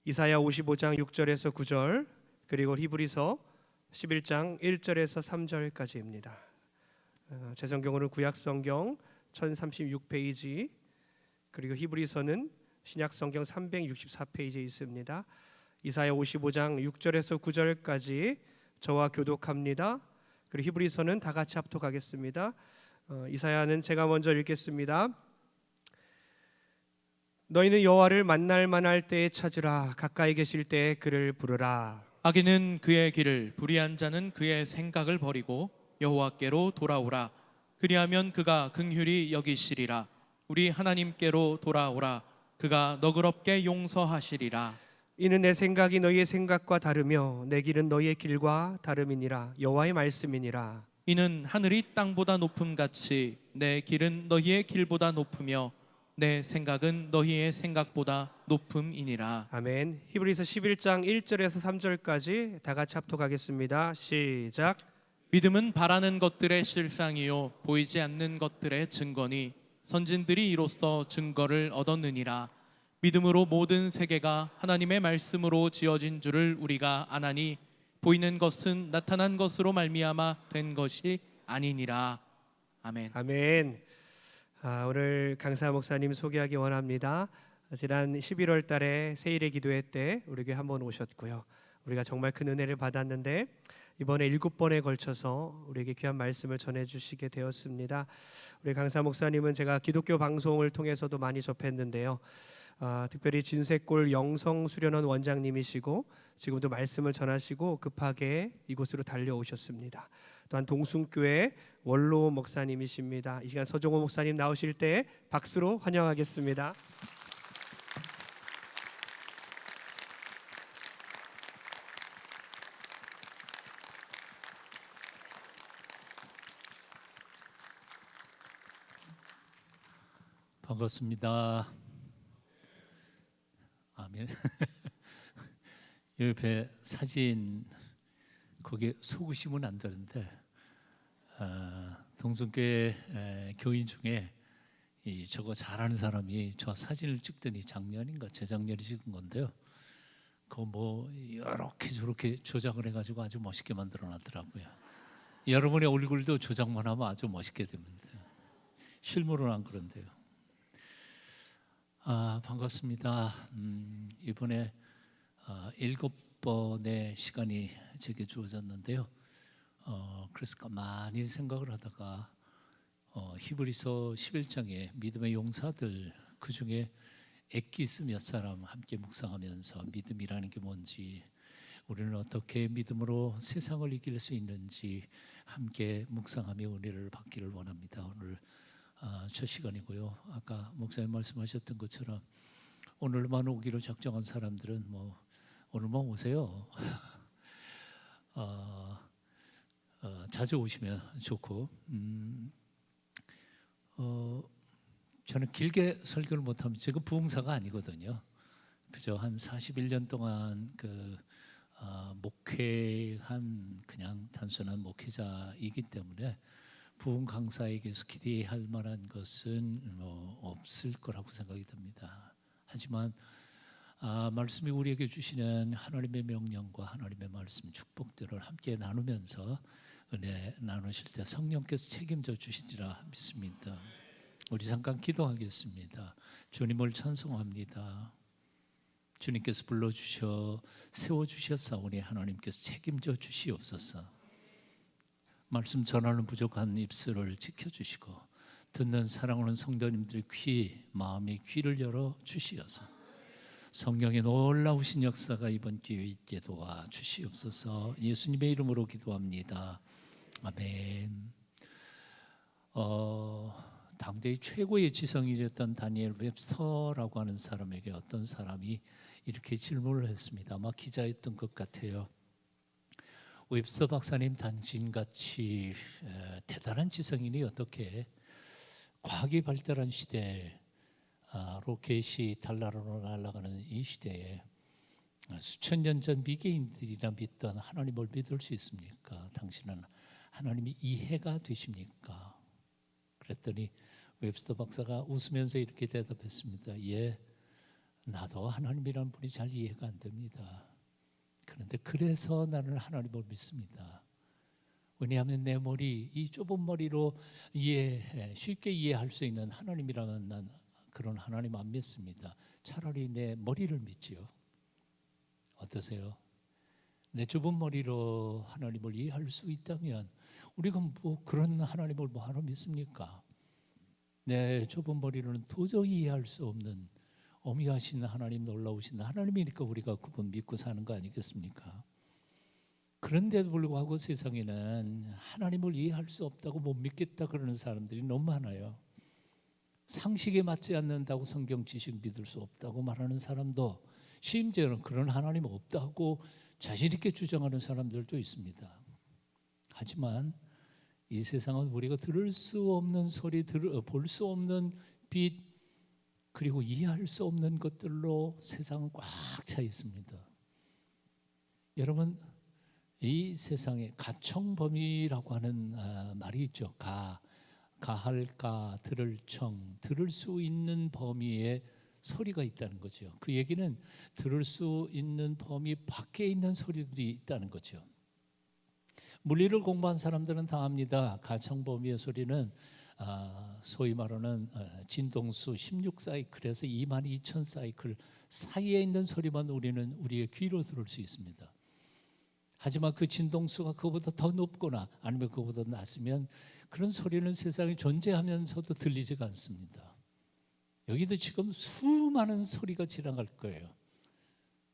이사야 55장 6절에서 9절, 그리고 히브리서 11장 1절에서 3절까지입니다. 제 성경으로는 구약성경 1036페이지, 그리고 히브리서는 신약성경 364페이지에 있습니다. 이사야 55장 6절에서 9절까지 저와 교독합니다. 그리고 히브리서는 다 같이 합독하겠습니다. 이사야는 제가 먼저 읽겠습니다. 너희는 여호와를 만날 만할 때에 찾으라. 가까이 계실 때에 그를 부르라. 악인은 그의 길을, 불의한 자는 그의 생각을 버리고 여호와께로 돌아오라. 그리하면 그가 긍휼히 여기시리라. 우리 하나님께로 돌아오라. 그가 너그럽게 용서하시리라. 이는 내 생각이 너희의 생각과 다르며 내 길은 너희의 길과 다름이니라. 여호와의 말씀이니라. 이는 하늘이 땅보다 높음같이 내 길은 너희의 길보다 높으며 내 생각은 너희의 생각보다 높음이니라. 아멘. 히브리서 11장 1절에서 3절까지 다 같이 합독하겠습니다. 시작. 믿음은 바라는 것들의 실상이요 보이지 않는 것들의 증거니 선진들이 이로써 증거를 얻었느니라. 믿음으로 모든 세계가 하나님의 말씀으로 지어진 줄을 우리가 아나니 보이는 것은 나타난 것으로 말미암아 된 것이 아니니라. 아멘. 아멘. 오늘 강사 목사님 소개하기 원합니다. 지난 11월 달에 세일의 기도회 때 우리 교회 한번 오셨고요. 우리가 정말 큰 은혜를 받았는데 이번에 7번에 걸쳐서 우리에게 귀한 말씀을 전해주시게 되었습니다. 우리 강사 목사님은 제가 기독교 방송을 통해서도 많이 접했는데요. 특별히 진세골 영성수련원 원장님이시고 지금도 말씀을 전하시고 급하게 이곳으로 달려오셨습니다. 또한 동순교회 원로 목사님이십니다. 이 시간 서종호 목사님 나오실 때 박수로 환영하겠습니다. 반갑습니다. 아멘. 옆에 사진 거기에 속으시면 안 되는데 동순교회 교인 중에 저거 잘하는 사람이 저 사진을 찍더니 작년인가 재작년에 찍은 건데요. 그거 뭐 이렇게 저렇게 조작을 해가지고 아주 멋있게 만들어놨더라고요. 여러분의 얼굴도 조작만 하면 아주 멋있게 됩니다. 실물은 안 그런데요. 반갑습니다. 이번에 7번의 시간이 제게 주어졌는데요. 그래서 가만히 생각을 하다가 히브리서 11장에 믿음의 용사들, 그 중에 엑기스 몇 사람 함께 묵상하면서 믿음이라는 게 뭔지, 우리는 어떻게 믿음으로 세상을 이길 수 있는지 함께 묵상하며 은혜를 받기를 원합니다. 오늘 첫 시간이고요. 아까 목사님 말씀하셨던 것처럼 오늘만 오기로 작정한 사람들은 뭐 오늘만 오세요. 자주 오시면 좋고, 저는 길게 설교를 못하면 제가 부흥사가 아니거든요. 그저 한 41년 동안 목회한 그냥 단순한 목회자이기 때문에 부흥 강사에게서 기대할 만한 것은 없을 거라고 생각이 듭니다. 하지만 말씀이 우리에게 주시는 하나님의 명령과 하나님의 말씀, 축복들을 함께 나누면서 은혜 나누실 때 성령께서 책임져 주시리라 믿습니다. 우리 잠깐 기도하겠습니다. 주님을 찬송합니다. 주님께서 불러주셔 세워주셨사오니 하나님께서 책임져 주시옵소서. 말씀 전하는 부족한 입술을 지켜주시고 듣는 사랑하는 성도님들의 귀, 마음의 귀를 열어 주시어서 성령의 놀라우신 역사가 이번 기회에 있게 도와주시옵소서. 예수님의 이름으로 기도합니다. 아멘. 당대의 최고의 지성인이었던 다니엘 웹스터라고 하는 사람에게 어떤 사람이 이렇게 질문을 했습니다. 아마 기자였던 것 같아요. 웹스터 박사님, 당신같이 대단한 지성인이 어떻게 과학이 발달한 시대에 로켓이 달나라로 날아가는 이 시대에 수천 년 전 미개인들이나 믿던 하나님을 믿을 수 있습니까? 당신은 하나님이 이해가 되십니까? 그랬더니 웹스터 박사가 웃으면서 이렇게 대답했습니다. 예, 나도 하나님이라는 분이 잘 이해가 안 됩니다. 그런데 그래서 나는 하나님을 믿습니다. 왜냐하면 내 머리, 이 좁은 머리로 쉽게 이해할 수 있는 하나님이라면 난 그런 하나님 안 믿습니다. 차라리 내 머리를 믿지요. 어떠세요? 내 좁은 머리로 하나님을 이해할 수 있다면 우리가 뭐 그런 하나님을 뭐하러 믿습니까? 내 좁은 머리로는 도저히 이해할 수 없는 어미하신 하나님, 놀라우신 하나님이니까 우리가 그분 믿고 사는 거 아니겠습니까? 그런데도 불구하고 세상에는 하나님을 이해할 수 없다고 못 믿겠다 그러는 사람들이 너무 많아요. 상식에 맞지 않는다고 성경 지식 믿을 수 없다고 말하는 사람도, 심지어는 그런 하나님 없다고 자신 있게 주장하는 사람들도 있습니다. 하지만 이 세상은 우리가 들을 수 없는 소리, 볼 수 없는 빛, 그리고 이해할 수 없는 것들로 세상은 꽉 차 있습니다. 여러분, 이 세상에 가청범위라고 하는 말이 있죠. 가할까, 들을 청, 들을 수 있는 범위에 소리가 있다는 거죠. 그 얘기는 들을 수 있는 범위 밖에 있는 소리들이 있다는 거죠. 물리를 공부한 사람들은 다 압니다. 가청범위의 소리는 소위 말하는 진동수 16사이클에서 22,000사이클 사이에 있는 소리만 우리는 우리의 귀로 들을 수 있습니다. 하지만 그 진동수가 그거보다 더 높거나 아니면 그거보다 낮으면 그런 소리는 세상에 존재하면서도 들리지가 않습니다. 여기도 지금 수많은 소리가 지나갈 거예요.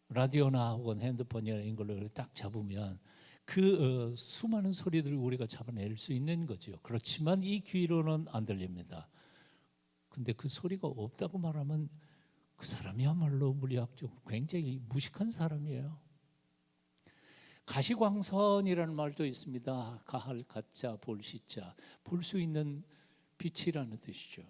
라디오나 혹은 핸드폰이나 이런 걸로 딱 잡으면 그 수많은 소리들을 우리가 잡아낼 수 있는 거죠. 그렇지만 이 귀로는 안 들립니다. 근데 그 소리가 없다고 말하면 그 사람이야말로 물리학적으로 굉장히 무식한 사람이에요. 가시광선이라는 말도 있습니다. 가할 가짜 볼시자, 볼 수 있는 빛이라는 뜻이죠.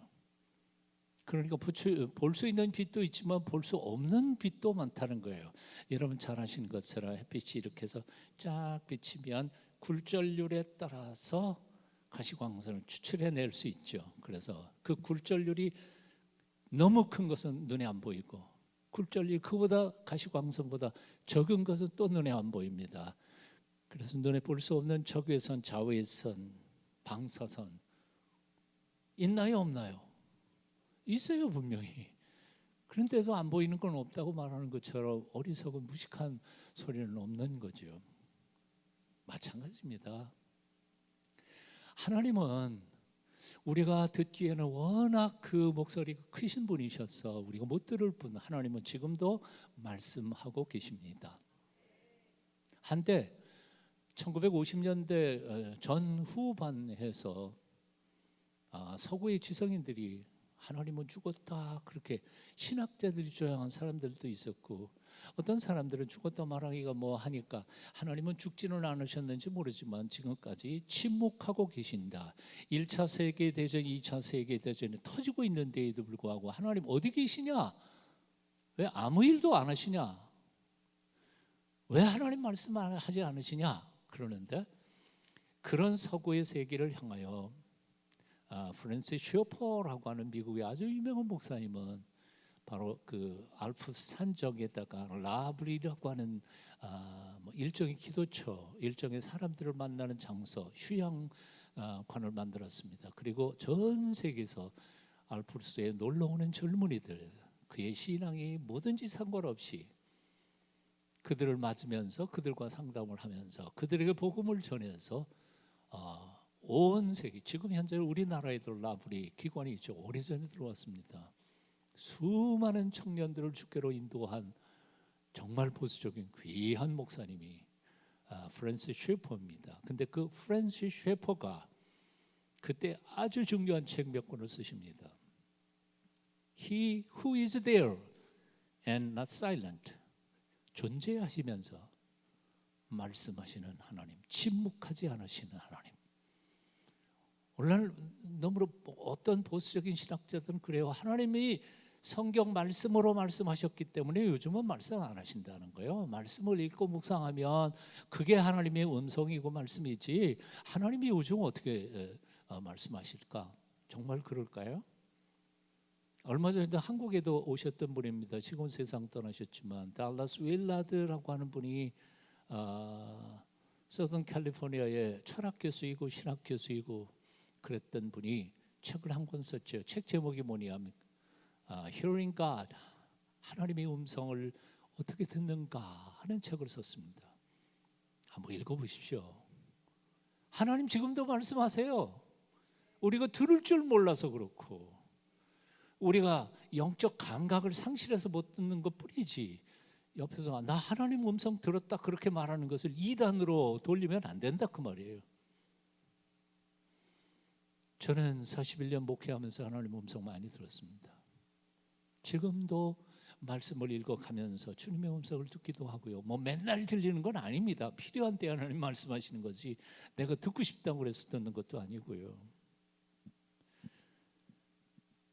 그러니까 볼 수 있는 빛도 있지만 볼 수 없는 빛도 많다는 거예요. 여러분 잘 아시는 것처럼 햇빛이 이렇게 해서 쫙 비치면 굴절률에 따라서 가시광선을 추출해낼 수 있죠. 그래서 그 굴절률이 너무 큰 것은 눈에 안 보이고, 굴절률이 그보다 가시광선보다 적은 것은 또 눈에 안 보입니다. 그래서 눈에 볼 수 없는 적외선, 자외선, 방사선 있나요, 없나요? 있어요, 분명히. 그런데도 안 보이는 건 없다고 말하는 것처럼 어리석은 무식한 소리는 없는 거죠. 마찬가지입니다. 하나님은 우리가 듣기에는 워낙 그 목소리가 크신 분이셔서 우리가 못 들을 뿐, 하나님은 지금도 말씀하고 계십니다. 한때 1950년대 전후반해서 서구의 지성인들이 하나님은 죽었다 그렇게 신학자들이 주장한 사람들도 있었고, 어떤 사람들은 죽었다 말하기가 뭐 하니까 하나님은 죽지는 않으셨는지 모르지만 지금까지 침묵하고 계신다. 1차 세계대전, 2차 세계대전이 터지고 있는 데에도 불구하고 하나님 어디 계시냐? 왜 아무 일도 안 하시냐? 왜 하나님 말씀 하지 않으시냐? 그러는데 그런 서구의 세계를 향하여 프랜시스 쉐퍼라고 하는 미국의 아주 유명한 목사님은 바로 그 알프스 산적에다가 라브리라고 하는 일종의 기도처, 일종의 사람들을 만나는 장소, 휴양관을 만들었습니다. 그리고 전 세계에서 알프스에 놀러 오는 젊은이들, 그의 신앙이 뭐든지 상관없이 그들을 맞으면서 그들과 상담을 하면서 그들에게 복음을 전해서 온 세계, 지금 현재 우리나라에도 라브리 기관이 있죠. 오래전에 들어왔습니다. 수많은 청년들을 주께로 인도한 정말 보수적인 귀한 목사님이 프랜시스 쉐퍼입니다. 근데 그 프랜시스 쉐퍼가 그때 아주 중요한 책 몇 권을 쓰십니다. He who is there and not silent, 존재하시면서 말씀하시는 하나님, 침묵하지 않으시는 하나님. 오늘날 너무 어떤 보수적인 신학자들은 그래요. 하나님이 성경 말씀으로 말씀하셨기 때문에 요즘은 말씀 안 하신다는 거예요. 말씀을 읽고 묵상하면 그게 하나님의 음성이고 말씀이지, 하나님이 요즘 어떻게 말씀하실까? 정말 그럴까요? 얼마 전에도 한국에도 오셨던 분입니다. 지금 세상 떠나셨지만 달라스 윌라드라고 하는 분이 서던 캘리포니아의 철학 교수이고 신학 교수이고 그랬던 분이 책을 한 권 썼죠. 책 제목이 뭐냐면 Hearing God, 하나님의 음성을 어떻게 듣는가 하는 책을 썼습니다. 한번 읽어보십시오. 하나님 지금도 말씀하세요. 우리가 들을 줄 몰라서 그렇고 우리가 영적 감각을 상실해서 못 듣는 것뿐이지, 옆에서 나 하나님 음성 들었다 그렇게 말하는 것을 이단으로 돌리면 안 된다 그 말이에요. 저는 41년 목회하면서 하나님 음성 많이 들었습니다. 지금도 말씀을 읽어가면서 주님의 음성을 듣기도 하고요. 뭐 맨날 들리는 건 아닙니다. 필요한 때 하나님 말씀하시는 거지 내가 듣고 싶다고 해서 듣는 것도 아니고요.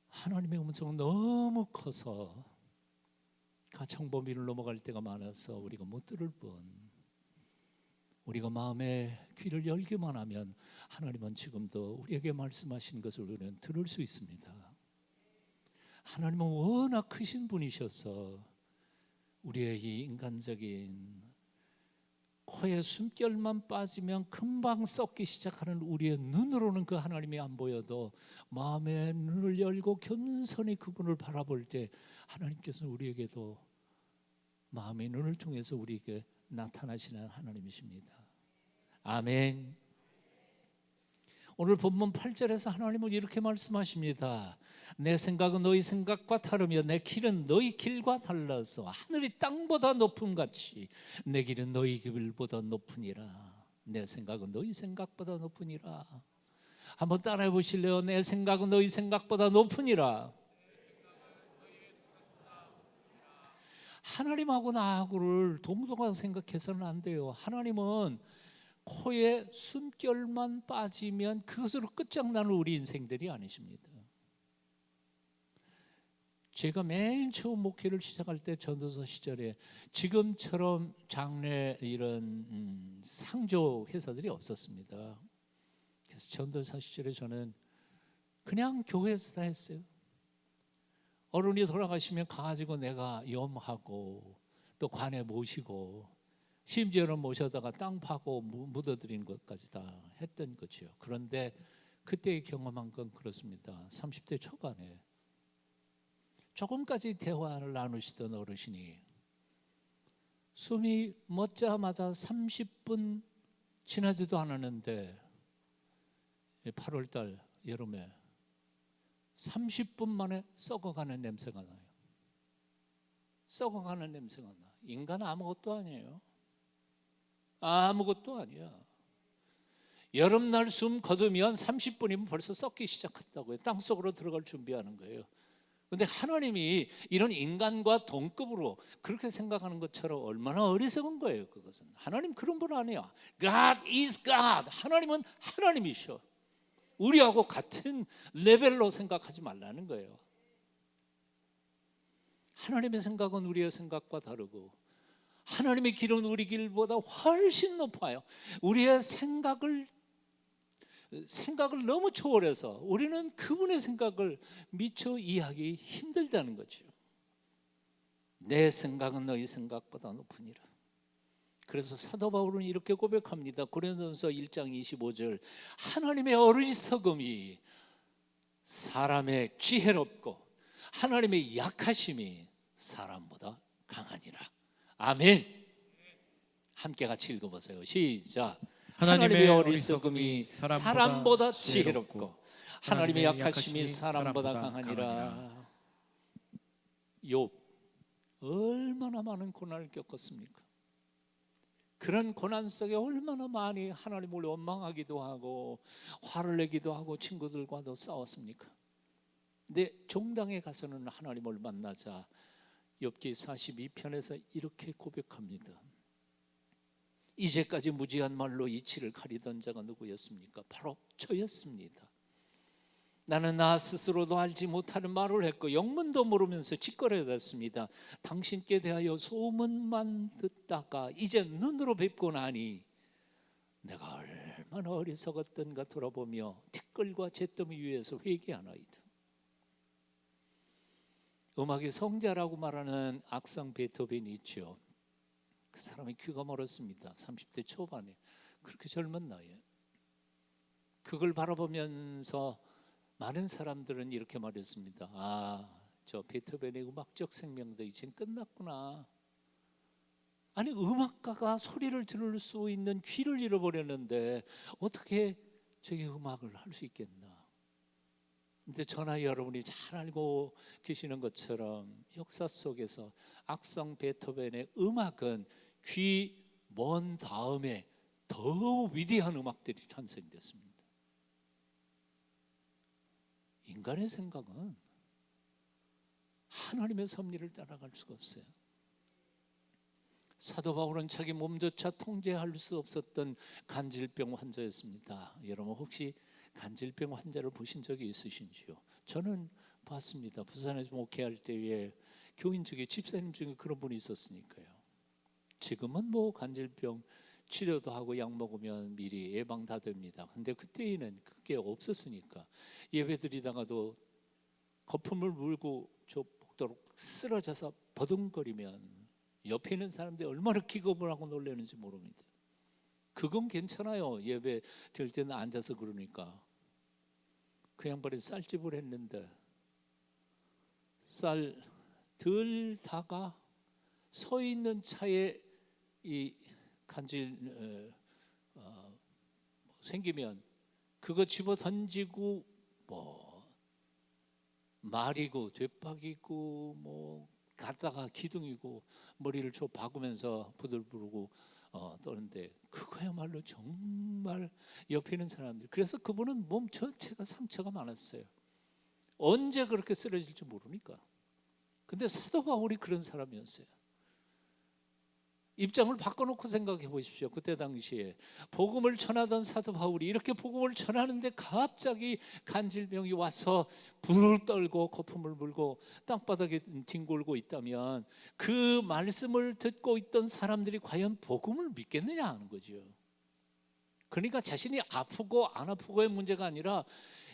하나님의 음성은 너무 커서 가청 범위를 넘어갈 때가 많아서 우리가 못 들을 뿐, 우리가 마음의 귀를 열기만 하면 하나님은 지금도 우리에게 말씀하시는 것을 우리는 들을 수 있습니다. 하나님은 워낙 크신 분이셔서 우리의 이 인간적인 코에 숨결만 빠지면 금방 썩기 시작하는 우리의 눈으로는 그 하나님이 안 보여도 마음의 눈을 열고 겸손히 그분을 바라볼 때 하나님께서는 우리에게도 마음의 눈을 통해서 우리에게 나타나시는 하나님이십니다. 아멘. 오늘 본문 8절에서 하나님은 이렇게 말씀하십니다. 내 생각은 너희 생각과 다르며 내 길은 너희 길과 달라서 하늘이 땅보다 높음같이 내 길은 너희 길보다 높으니라. 내 생각은 너희 생각보다 높으니라. 한번 따라해 보실래요? 내 생각은 너희 생각보다 높으니라. 하나님하고 나하고를 동등하게 생각해서는 안 돼요. 하나님은 코에 숨결만 빠지면 그것으로 끝장나는 우리 인생들이 아니십니다. 제가 맨 처음 목회를 시작할 때 전도사 시절에 지금처럼 장래 이런 상조 회사들이 없었습니다. 그래서 전도사 시절에 저는 그냥 교회에서 다 했어요. 어른이 돌아가시면 가가지고 내가 염하고 또 관에 모시고 심지어는 모셔다가 땅 파고 묻어드리는 것까지 다 했던 거죠. 그런데 그때 경험한 건 그렇습니다. 30대 초반에 조금까지 대화를 나누시던 어르신이 숨이 멎자마자 30분 지나지도 않았는데 8월달 여름에 30분 만에 썩어가는 냄새가 나요. 썩어가는 냄새가 나. 인간은 아무것도 아니에요. 아무것도 아니야. 여름날 숨 거두면 30분이면 벌써 썩기 시작한다고요. 땅속으로 들어갈 준비하는 거예요. 그런데 하나님이 이런 인간과 동급으로 그렇게 생각하는 것처럼 얼마나 어리석은 거예요. 그것은 하나님 그런 분 아니야. God is God. 하나님은 하나님이셔. 우리하고 같은 레벨로 생각하지 말라는 거예요. 하나님의 생각은 우리의 생각과 다르고 하나님의 길은 우리 길보다 훨씬 높아요. 우리의 생각을 너무 초월해서 우리는 그분의 생각을 미처 이해하기 힘들다는 거죠. 내 생각은 너희 생각보다 높으니라. 그래서 사도 바울은 이렇게 고백합니다. 고린도전서 1장 25절 하나님의 어리석음이 사람의 지혜롭고 하나님의 약하심이 사람보다 강하니라. 아멘. 함께 같이 읽어보세요. 시작. 하나님의 어리석음이 사람보다 지혜롭고 하나님의 약하심이 사람보다 강하니라. 욥 얼마나 많은 고난을 겪었습니까? 그런 고난 속에 얼마나 많이 하나님을 원망하기도 하고 화를 내기도 하고 친구들과도 싸웠습니까? 근데 종당에 가서는 하나님을 만나자 욥기 42편에서 이렇게 고백합니다. 이제까지 무지한 말로 이치를 가리던 자가 누구였습니까? 바로 저였습니다. 나는 나 스스로도 알지 못하는 말을 했고 영문도 모르면서 짓거려댔습니다. 당신께 대하여 소문만 듣다가 이제 눈으로 뵙고 나니 내가 얼마나 어리석었던가 돌아보며 티끌과 잿더미 위에서 회개하나이다. 음악의 성자라고 말하는 악상 베토벤이 있죠. 그 사람이 귀가 멀었습니다. 30대 초반에, 그렇게 젊은 나이에. 그걸 바라보면서 많은 사람들은 이렇게 말했습니다. 아, 저 베토벤의 음악적 생명도 이젠 끝났구나. 아니, 음악가가 소리를 들을 수 있는 귀를 잃어버렸는데 어떻게 저기 음악을 할 수 있겠나. 근데 저나 여러분이 잘 알고 계시는 것처럼 역사 속에서 악성 베토벤의 음악은 귀 먼 다음에 더 위대한 음악들이 탄생이 됐습니다. 인간의 생각은 하나님의 섭리를 따라갈 수가 없어요. 사도 바울은 자기 몸조차 통제할 수 없었던 간질병 환자였습니다. 여러분 혹시 간질병 환자를 보신 적이 있으신지요? 저는 봤습니다. 부산에서 목회할 때에 교인 중에 집사님 중에 그런 분이 있었으니까요. 지금은 뭐 간질병 치료도 하고 약 먹으면 미리 예방 다 됩니다. 근데 그때에는 그게 없었으니까 예배 드리다가도 거품을 물고 저 복도로 쓰러져서 버둥거리면 옆에 있는 사람들이 얼마나 기겁을 하고 놀라는지 모릅니다. 그건 괜찮아요. 예배 드릴 때는 앉아서 그러니까. 그 양반이 쌀집을 했는데 쌀 들다가 서 있는 차에 이 간질 생기면 그거 집어 던지고 뭐 말이고 되박이고 뭐 갔다가 기둥이고 머리를 저 박으면서 부들부르고 떠는데 그거야말로 정말 옆에 있는 사람들. 그래서 그분은 몸 전체가 상처가 많았어요. 언제 그렇게 쓰러질지 모르니까. 근데 사도 바울이 그런 사람이었어요. 입장을 바꿔놓고 생각해 보십시오. 그때 당시에 복음을 전하던 사도 바울이 이렇게 복음을 전하는데 갑자기 간질병이 와서 불을 떨고 거품을 물고 땅바닥에 뒹굴고 있다면 그 말씀을 듣고 있던 사람들이 과연 복음을 믿겠느냐 하는 거죠. 그러니까 자신이 아프고 안 아프고의 문제가 아니라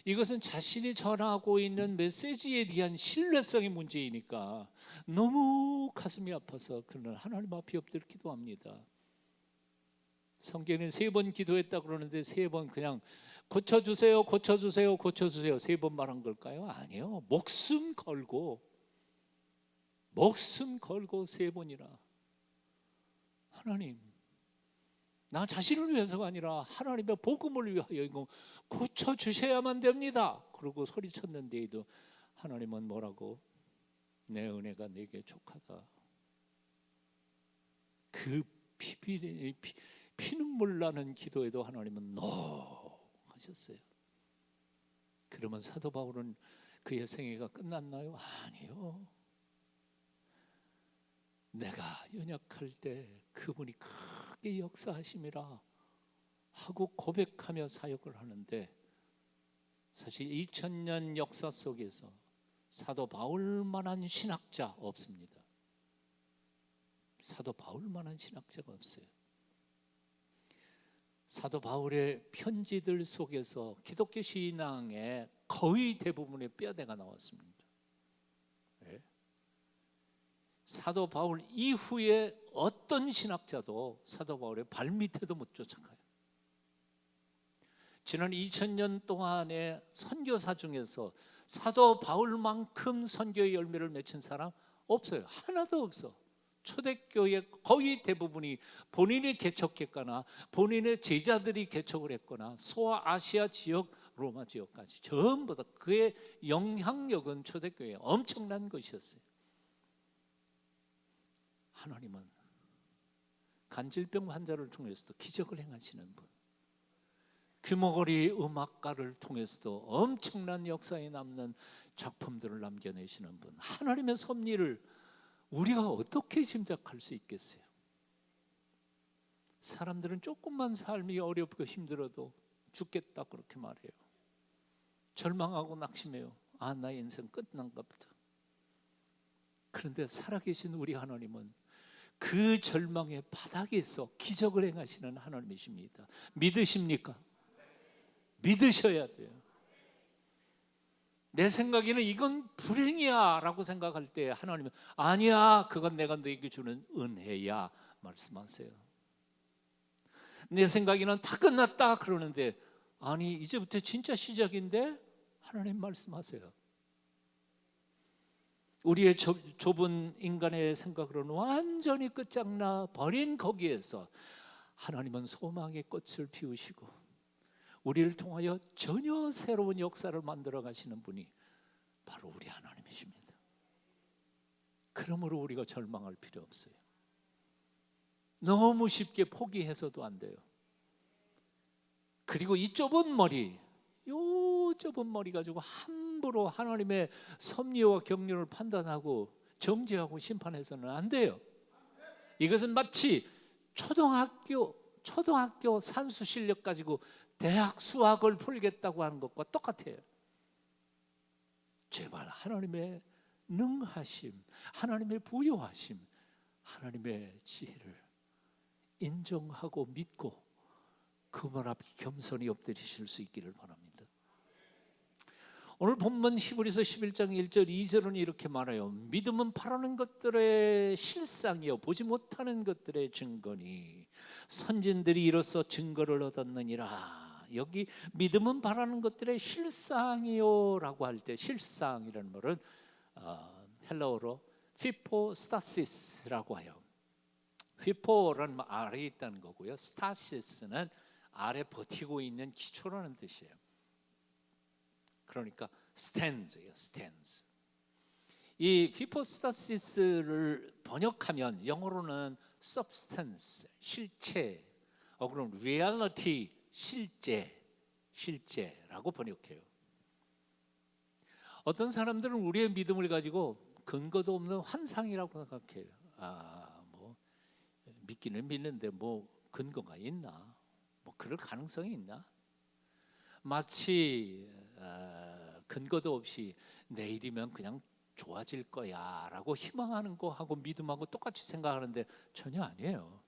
이것은 자신이 전하고 있는 메시지에 대한 신뢰성의 문제이니까 너무 가슴이 아파서 그는 하나님 앞에 엎드려 기도합니다. 성경에는 3번 기도했다 그러는데 3번 그냥 고쳐주세요, 고쳐주세요, 고쳐주세요 3번 말한 걸까요? 아니요. 목숨 걸고 3번이나 하나님, 나 자신을 위해서가 아니라 하나님의 복음을 위하여 이거 고쳐주셔야만 됩니다. 그러고 소리쳤는데도 하나님은 뭐라고? 내 은혜가 내게 족하다. 그 피눈물 나는 기도에도 하나님은 노 하셨어요. 그러면 사도 바울은 그의 생애가 끝났나요? 아니요. 내가 연약할 때 그분이 크게 역사하심이라 하고 고백하며 사역을 하는데 사실 2000년 역사 속에서 사도 바울만한 신학자 없습니다. 사도 바울만한 신학자가 없어요. 사도 바울의 편지들 속에서 기독교 신앙의 거의 대부분의 뼈대가 나왔습니다. 네. 사도 바울 이후에 어떤 신학자도 사도 바울의 발밑에도 못 쫓아가요. 지난 2000년 동안의 선교사 중에서 사도 바울만큼 선교의 열매를 맺힌 사람 없어요. 하나도 없어. 초대교회 거의 대부분이 본인이 개척했거나 본인의 제자들이 개척을 했거나 소아시아 지역, 로마 지역까지 전부 다 그의 영향력은 초대교회에 엄청난 것이었어요. 하나님은 간질병 환자를 통해서도 기적을 행하시는 분, 귀머거리 음악가를 통해서도 엄청난 역사에 남는 작품들을 남겨내시는 분, 하나님의 섭리를 우리가 어떻게 짐작할 수 있겠어요? 사람들은 조금만 삶이 어렵고 힘들어도 죽겠다 그렇게 말해요. 절망하고 낙심해요. 아, 나의 인생 끝난가 보다. 그런데 살아계신 우리 하나님은 그 절망의 바닥에서 기적을 행하시는 하나님이십니다. 믿으십니까? 믿으셔야 돼요. 내 생각에는 이건 불행이야 라고 생각할 때 하나님은 아니야, 그건 내가 너에게 주는 은혜야 말씀하세요. 내 생각에는 다 끝났다 그러는데 아니, 이제부터 진짜 시작인데 하나님 말씀하세요. 우리의 좁은 인간의 생각으로는 완전히 끝장나 버린 거기에서 하나님은 소망의 꽃을 피우시고 우리를 통하여 전혀 새로운 역사를 만들어 가시는 분이 바로 우리 하나님이십니다. 그러므로 우리가 절망할 필요 없어요. 너무 쉽게 포기해서도 안 돼요. 그리고 이 좁은 머리, 요 좁은 머리 가지고 함부로 하나님의 섭리와 경륜을 판단하고 정죄하고 심판해서는 안 돼요. 이것은 마치 초등학교 산수 실력 가지고 대학 수학을 풀겠다고 하는 것과 똑같아요. 제발 하나님의 능하심, 하나님의 부요하심, 하나님의 지혜를 인정하고 믿고 그 말 앞에 겸손히 엎드리실 수 있기를 바랍니다. 오늘 본문 히브리서 11장 1절 2절은 이렇게 말해요. 믿음은 바라는 것들의 실상이요 보지 못하는 것들의 증거니 선진들이 이로써 증거를 얻었느니라. 여기 믿음은 바라는 것들의 실상이요 라고 할 때 실상이라는 말은 헬라어로 피포스타시스라고 해요. 피포라는 말 아래에 있다는 거고요, 스타시스는 아래 버티고 있는 기초라는 뜻이에요. 그러니까 stands예요, stands. 이 피포스타시스를 번역하면 영어로는 substance, 실체, 그럼 reality, 실제라고 번역해요. 어떤 사람들은 우리의 믿음을 가지고 근거도 없는 환상이라고 생각해요. 뭐 믿기는 믿는데 뭐 근거가 있나? 뭐 그럴 가능성이 있나? 마치 근거도 없이 내일이면 그냥 좋아질 거야 라고 희망하는 거하고 믿음하고 똑같이 생각하는데 전혀 아니에요.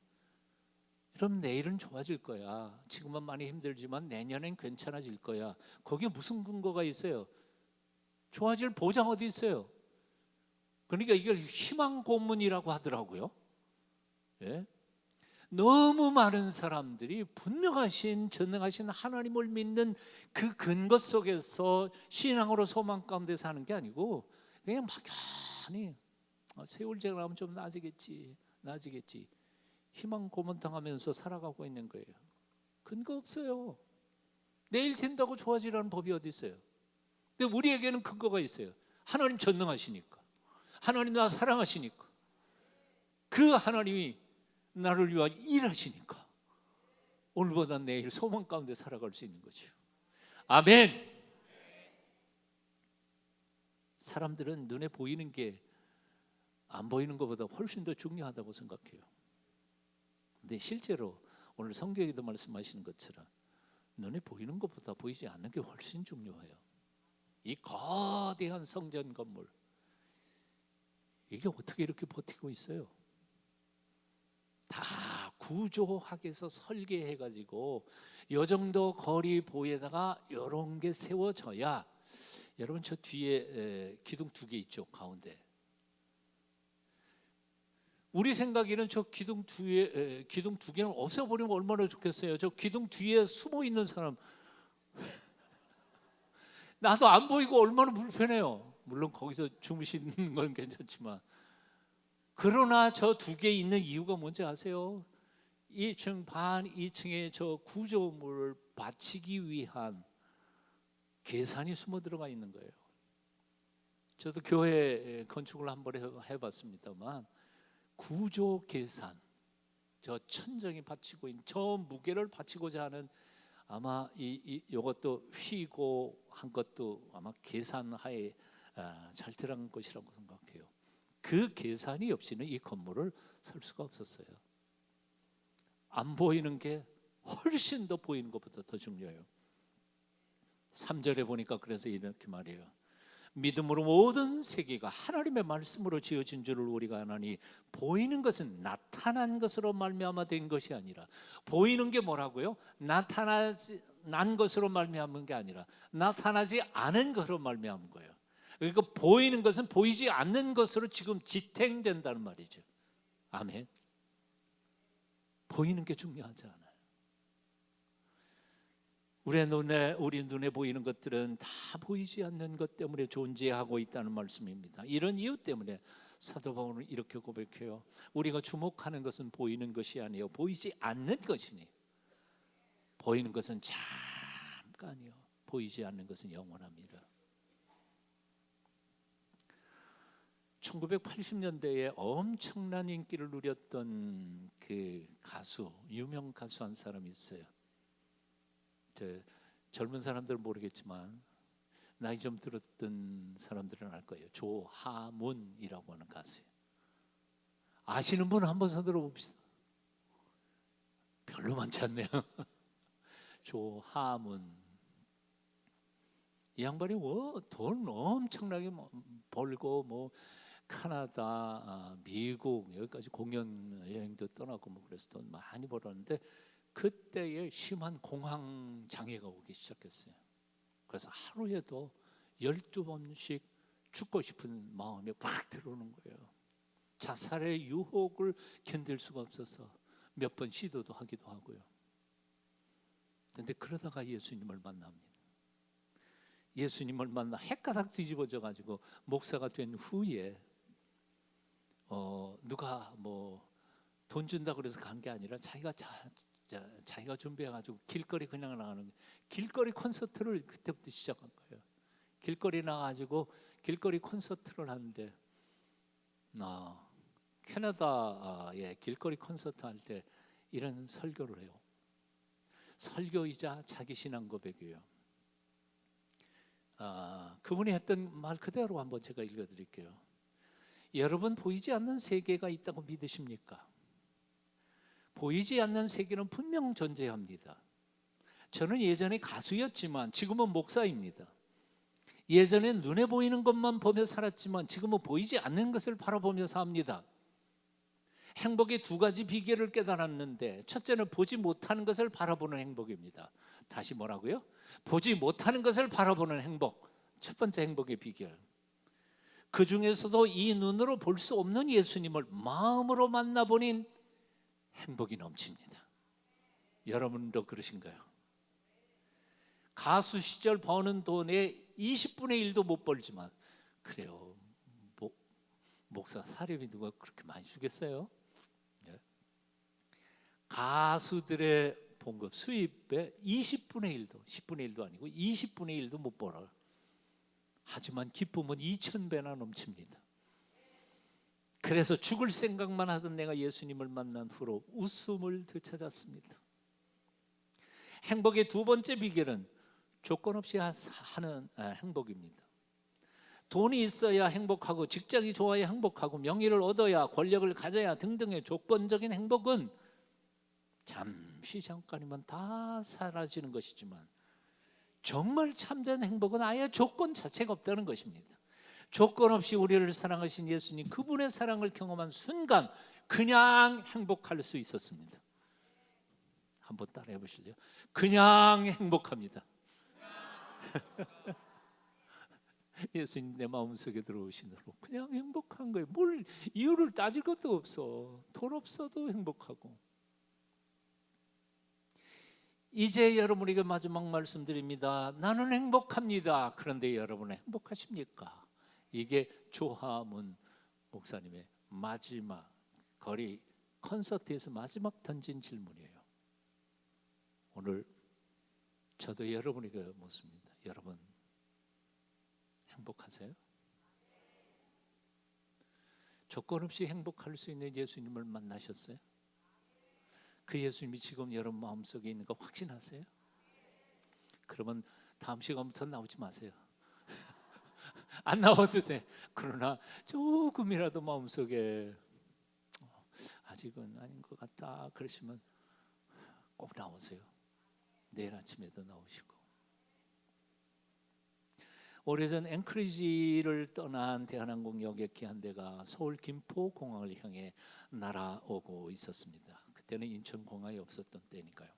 여러분, 내일은 좋아질 거야. 지금은 많이 힘들지만 내년엔 괜찮아질 거야. 거기에 무슨 근거가 있어요? 좋아질 보장 어디 있어요? 그러니까 이걸 희망 고문이라고 하더라고요. 예? 너무 많은 사람들이 분명하신 전능하신 하나님을 믿는 그 근거 속에서 신앙으로 소망 가운데 사는 게 아니고 그냥 막연히 세월 지나면 좀 나아지겠지 희망 고문당하면서 살아가고 있는 거예요. 근거 없어요. 내일 된다고 좋아지라는 법이 어디 있어요? 근데 우리에게는 근거가 있어요. 하나님 전능하시니까, 하나님 나 사랑하시니까, 그 하나님이 나를 위하여 일하시니까 오늘보다 내일 소망 가운데 살아갈 수 있는 거죠. 아멘. 사람들은 눈에 보이는 게 안 보이는 것보다 훨씬 더 중요하다고 생각해요. 근데 실제로 오늘 성경에도 말씀하시는 것처럼 눈에 보이는 것보다 보이지 않는 게 훨씬 중요해요. 이 거대한 성전 건물, 이게 어떻게 이렇게 버티고 있어요? 다 구조학에서 설계해가지고 요 정도 거리 보에다가 이런 게 세워져야, 여러분 저 뒤에 기둥 2개 있죠, 가운데. 우리 생각에는 저 기둥 2개는 없애버리면 얼마나 좋겠어요. 저 기둥 뒤에 숨어 있는 사람 나도 안 보이고 얼마나 불편해요. 물론 거기서 주무시는 건 괜찮지만, 그러나 저 2개 있는 이유가 뭔지 아세요? 1층 반 2층에 저 구조물을 받치기 위한 계산이 숨어 들어가 있는 거예요. 저도 교회 건축을 한번 해봤습니다만 구조 계산, 저 천정이 받치고 있는 저 무게를 받치고자 하는, 아마 이것도 휘고 한 것도 아마 계산하에 잘 들어간 것이라고 생각해요. 그 계산이 없이는 이 건물을 설 수가 없었어요. 안 보이는 게 훨씬 더 보이는 것보다 더 중요해요. 3절에 보니까 그래서 이렇게 말해요. 믿음으로 모든 세계가 하나님의 말씀으로 지어진 줄을 우리가 아나니 보이는 것은 나타난 것으로 말미암아 된 것이 아니라, 보이는 게 뭐라고요? 나타난 것으로 말미암은 게 아니라 나타나지 않은 것으로 말미암은 거예요. 그러니까 보이는 것은 보이지 않는 것으로 지금 지탱된다는 말이죠. 아멘. 보이는 게 중요하지 않아요. 우리 눈에 보이는 것들은 다 보이지 않는 것 때문에 존재하고 있다는 말씀입니다. 이런 이유 때문에 사도 바울은 이렇게 고백해요. 우리가 주목하는 것은 보이는 것이 아니에요. 보이지 않는 것이니. 보이는 것은 잠깐이요. 보이지 않는 것은 영원합니다. 1980년대에 엄청난 인기를 누렸던 그 가수, 유명 가수 한 사람이 있어요. 젊은 사람들은 모르겠지만 나이 좀 들었던 사람들은 알 거예요. 조하문이라고 하는 가수예요. 아시는 분 한번 손 들어봅시다. 별로 많지 않네요. 조하문. 이 양반이 돈 엄청나게 벌고 캐나다, 미국 여기까지 공연 여행도 떠나고 그래서 돈 많이 벌었는데 그때에 심한 공황 장애가 오기 시작했어요. 그래서 하루에도 12번씩 죽고 싶은 마음이 팍 들어오는 거예요. 자살의 유혹을 견딜 수가 없어서 몇 번 시도도 하기도 하고요. 그런데 그러다가 예수님을 만납니다. 예수님을 만나 핵가닥 뒤집어져 가지고 목사가 된 후에 누가 돈 준다 그래서 간 게 아니라 자기가 준비해 가지고 길거리 그냥 나가는 길거리 콘서트를 그때부터 시작한 거예요. 길거리 나가지고 길거리 콘서트를 하는데 캐나다의 길거리 콘서트 할 때 이런 설교를 해요. 설교이자 자기 신앙 고백이에요. 그분이 했던 말 그대로 한번 제가 읽어드릴게요. 여러분 보이지 않는 세계가 있다고 믿으십니까? 보이지 않는 세계는 분명 존재합니다. 저는 예전에 가수였지만 지금은 목사입니다. 예전에 눈에 보이는 것만 보며 살았지만 지금은 보이지 않는 것을 바라보며 삽니다. 행복의 두 가지 비결을 깨달았는데 첫째는 보지 못하는 것을 바라보는 행복입니다. 다시 뭐라고요? 보지 못하는 것을 바라보는 행복. 첫 번째 행복의 비결. 그 중에서도 이 눈으로 볼 수 없는 예수님을 마음으로 만나보니 행복이 넘칩니다. 여러분도 그러신가요? 가수 시절 버는 돈의 20분의 1도 못 벌지만 그래요. 목사 사례비 누가 그렇게 많이 주겠어요? 네. 가수들의 봉급 수입의 20분의 1도 10분의 1도 아니고 20분의 1도 못 벌어요. 하지만 기쁨은 2000배나 넘칩니다. 그래서 죽을 생각만 하던 내가 예수님을 만난 후로 웃음을 되찾았습니다. 행복의 두 번째 비결은 조건 없이 하는 행복입니다. 돈이 있어야 행복하고 직장이 좋아야 행복하고 명예를 얻어야 권력을 가져야 등등의 조건적인 행복은 잠시 잠깐이면 다 사라지는 것이지만 정말 참된 행복은 아예 조건 자체가 없다는 것입니다. 조건 없이 우리를 사랑하신 예수님 그분의 사랑을 경험한 순간 그냥 행복할 수 있었습니다. 한번 따라해 보실래요? 그냥 행복합니다. 예수님 내 마음속에 들어오시므로 그냥 행복한 거예요. 뭘 이유를 따질 것도 없어. 돈 없어도 행복하고. 이제 여러분에게 마지막 말씀드립니다. 나는 행복합니다. 그런데 여러분은 행복하십니까? 이게 조하문 목사님의 마지막 거리 콘서트에서 마지막 던진 질문이에요. 오늘 저도 여러분에게 묻습니다. 여러분 행복하세요? 조건 없이 행복할 수 있는 예수님을 만나셨어요? 그 예수님이 지금 여러분 마음속에 있는 거 확신하세요? 그러면 다음 시간부터 나오지 마세요. 안 나와도 돼. 그러나 조금이라도 마음속에 아직은 아닌 것 같다 그러시면 꼭 나오세요. 내일 아침에도 나오시고. 오래전 앵커리지를 떠난 대한항공 여객기 한 대가 서울 김포공항을 향해 날아오고 있었습니다. 그때는 인천공항이 없었던 때니까요.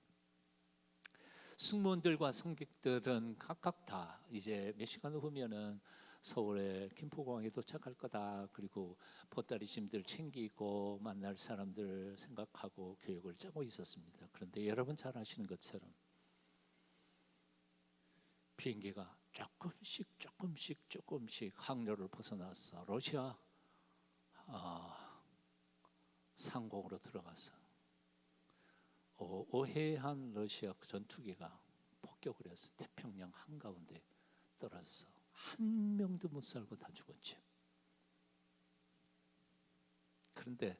승무원들과 승객들은 각각 다 이제 몇 시간 후면은 서울의 김포공항에 도착할 거다. 그리고 보따리 짐들 챙기고 만날 사람들 생각하고 계획을 짜고 있었습니다. 그런데 여러분 잘 아시는 것처럼 비행기가 조금씩 항로를 벗어나서 러시아 상공으로 들어가서 어해한 러시아 전투기가 폭격을 해서 태평양 한가운데 떨어져서 한 명도 못 살고 다 죽었죠. 그런데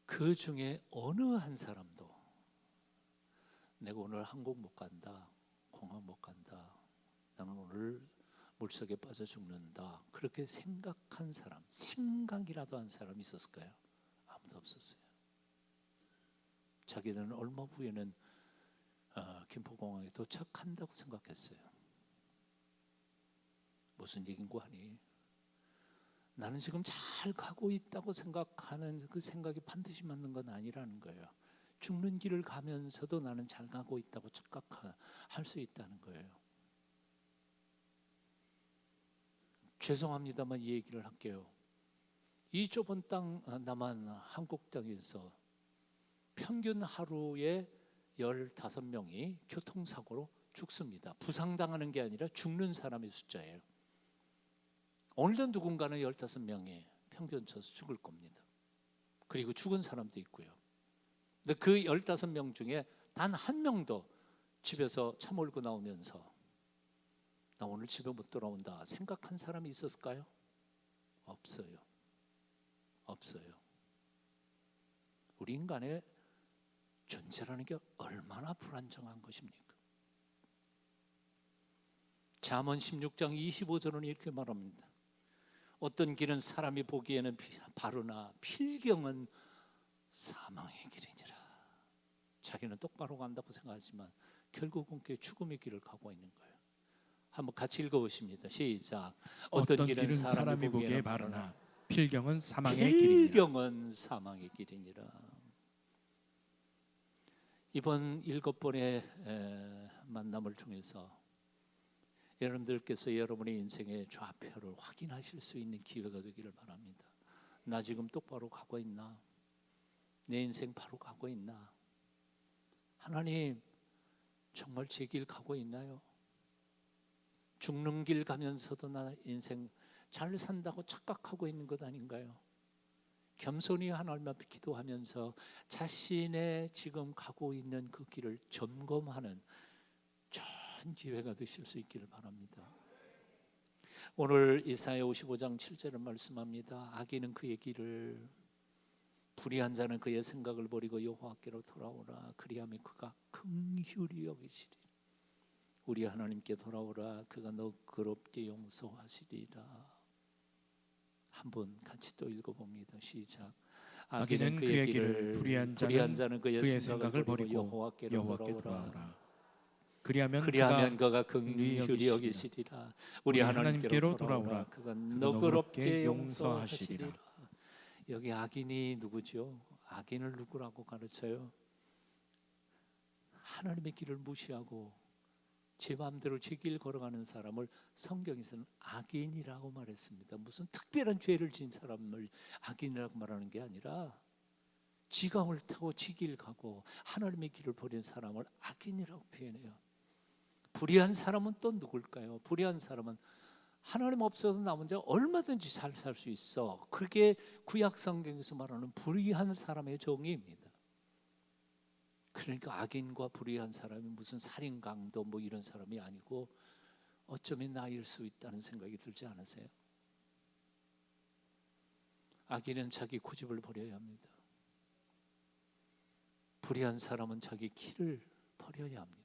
그 중에 어느 한 사람도 내가 오늘 항공 못 간다, 공항 못 간다, 나는 오늘 물속에 빠져 죽는다, 그렇게 생각한 사람, 생각이라도 한 사람이 있었을까요? 아무도 없었어요. 자기들은 얼마 후에는 김포공항에 도착한다고 생각했어요. 무슨 얘긴고 하니 나는 지금 잘 가고 있다고 생각하는 그 생각이 반드시 맞는 건 아니라는 거예요. 죽는 길을 가면서도 나는 잘 가고 있다고 착각할 수 있다는 거예요. 죄송합니다만 이 얘기를 할게요. 이 좁은 땅 남한 한국 땅에서 평균 하루에 15명이 교통사고로 죽습니다. 부상당하는 게 아니라 죽는 사람의 숫자예요. 오늘도 누군가는 15명이 평균 쳐서 죽을 겁니다. 그리고 죽은 사람도 있고요. 근데 그 15명 중에 단 한 명도 집에서 차 몰고 나오면서 나 오늘 집에 못 돌아온다 생각한 사람이 있었을까요? 없어요. 없어요. 우리 인간의 존재라는 게 얼마나 불안정한 것입니까? 잠언 16장 25절은 이렇게 말합니다. 어떤 길은 사람이 보기에는 바르나 필경은 사망의 길이니라. 자기는 똑바로 간다고 생각하지만 결국은 그 죽음의 길을 가고 있는 거예요. 한번 같이 읽어보십니다. 시작. 어떤 길은 사람이 보기에 바르나 필경은 사망의 필경은 사망의 길이니라. 이번 7번의 만남을 통해서 여러분들께서 여러분의 인생의 좌표를 확인하실 수 있는 기회가 되기를 바랍니다. 나 지금 똑바로 가고 있나? 내 인생 바로 가고 있나? 하나님, 정말 제 길 가고 있나요? 죽는 길 가면서도 나 인생 잘 산다고 착각하고 있는 것 아닌가요? 겸손히 하나님 앞에 기도하면서 자신의 지금 가고 있는 그 길을 점검하는 좋은 기회가 되실 수 있기를 바랍니다. 오늘 이사야 55장 7절을 말씀합니다. 악인은 그의 길을, 불의한 자는 그의 생각을 버리고 여호와께로 돌아오라. 그리하면 그가 긍휼히 여기시리라. 우리 하나님께 돌아오라. 그가 너그럽게 용서하시리라. 한번 같이 또 읽어봅니다. 시작. 악인은 그의 길을, 불의한 자는 그의 생각을 버리고 여호와께 돌아오라. 그리하면 그가 긍휼히 여기시리라. 우리 하나님께로 돌아오라. 그가 너그럽게 용서하시리라. 여기 악인이 누구죠? 악인을 누구라고 가르쳐요? 하나님의 길을 무시하고 제 마음대로 제 길 걸어가는 사람을 성경에서는 악인이라고 말했습니다. 무슨 특별한 죄를 지은 사람을 악인이라고 말하는 게 아니라 지가 옳다고 지 길 가고 하나님의 길을 버린 사람을 악인이라고 표현해요. 불의한 사람은 또 누굴까요? 불의한 사람은 하나님 없어도 나 혼자 얼마든지 잘 살 수 있어. 그게 구약 성경에서 말하는 불의한 사람의 정의입니다. 그러니까 악인과 불의한 사람이 무슨 살인 강도 뭐 이런 사람이 아니고 어쩌면 나일 수 있다는 생각이 들지 않으세요? 악인은 자기 고집을 버려야 합니다. 불의한 사람은 자기 길을 버려야 합니다.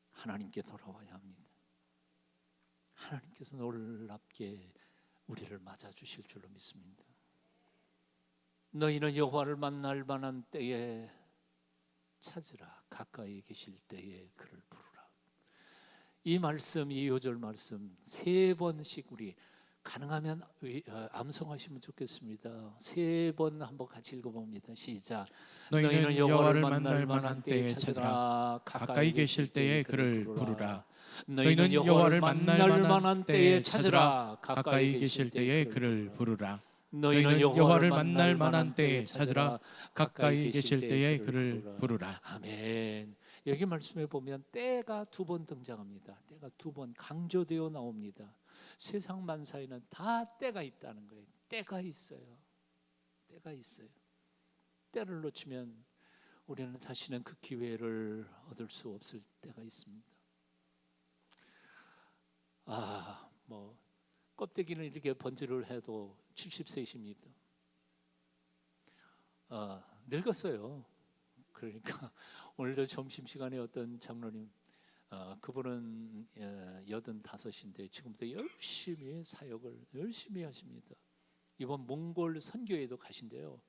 하나님께 돌아와야 합니다. 하나님께서 놀랍게 우리를 맞아주실 줄로 믿습니다. 너희는 여호와를 만날 만한 때에 찾으라. 가까이 계실 때에 그를 부르라. 이 말씀, 이 요절 말씀 3번씩 우리 가능하면 암송하시면 좋겠습니다. 3번 한번 같이 읽어봅니다. 시작. 너희는 여호와를 만날 만한 때에 찾으라. 가까이 계실 때에 그를 부르라. 너희는 여호와를 만날 만한 때에 찾으라. 가까이 계실 때에 그를 부르라. 너희는 여호와를 만날 만한 때에 찾으라. 가까이 계실 때에 그를 부르라. 아멘. 여기 말씀에 보면 때가 2번 등장합니다. 때가 2번 강조되어 나옵니다. 세상 만사에는 다 때가 있다는 거예요. 때가 있어요. 때가 있어요. 때를 놓치면 우리는 다시는 그 기회를 얻을 수 없을 때가 있습니다. 뭐 껍데기는 이렇게 번지를 해도 70세이십니다. 늙었어요. 그러니까 오늘도 점심시간에 어떤 장로님, 그분은 85인데 지금도 열심히 사역을 열심히 하십니다. 이번 몽골 선교에도 가신대요.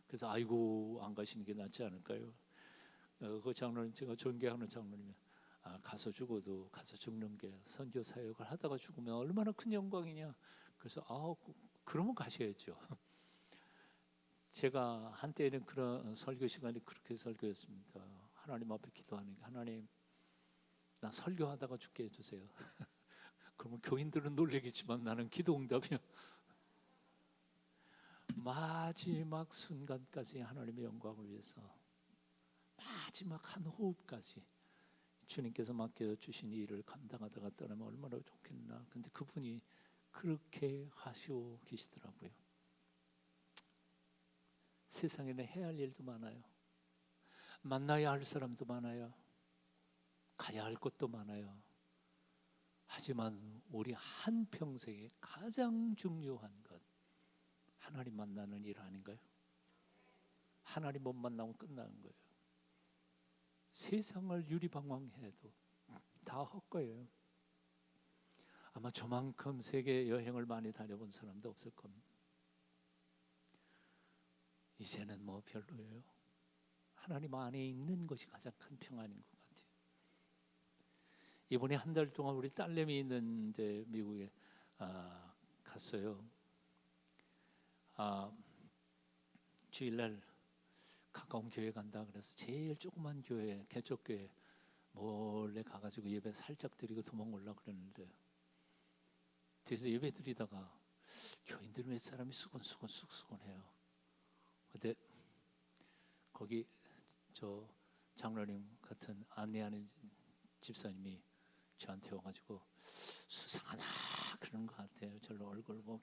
그래서 아이고 안 가시는 게 낫지 않을까요? 그 장로님, 제가 존경하는 장로님이 가서 죽어도 가서 죽는 게, 선교 사역을 하다가 죽으면 얼마나 큰 영광이냐. 그래서 그러면 가셔야죠. 제가 한때는 그런 설교 시간이 그렇게 설교였습니다. 하나님 앞에 기도하는 게, 하나님 나 설교하다가 죽게 해주세요. 그러면 교인들은 놀라겠지만 나는 기도 응답이요. 마지막 순간까지 하나님의 영광을 위해서 마지막 한 호흡까지 주님께서 맡겨주신 일을 감당하다가 떠나면 얼마나 좋겠나. 근데 그분이 그렇게 하시고 계시더라고요. 세상에는 해야 할 일도 많아요. 만나야 할 사람도 많아요. 가야 할 곳도 많아요. 하지만 우리 한평생에 가장 중요한 것, 하나님 만나는 일 아닌가요? 하나님 못 만나면 끝나는 거예요. 세상을 유리방황해도 다 헛거예요. 아마 저만큼 세계 여행을 많이 다녀본 사람도 없을 겁니다. 이제는 뭐 별로예요. 하나님 안에 있는 것이 가장 큰 평안인 것 같아요. 이번에 한 달 동안 우리 딸내미 있는데 미국에 갔어요. 주일날 가까운 교회 간다 그래서 제일 조그만 교회, 개척교회 몰래 가가지고 예배 살짝 드리고 도망오려고 그랬는데, 뒤에서 예배 드리다가 교인들 몇 사람이 수근수근해요. 근데 거기 저 장로님 같은 안내하는 집사님이 저한테 와가지고 수상하다 그러는 것 같아요. 저를 얼굴 뭐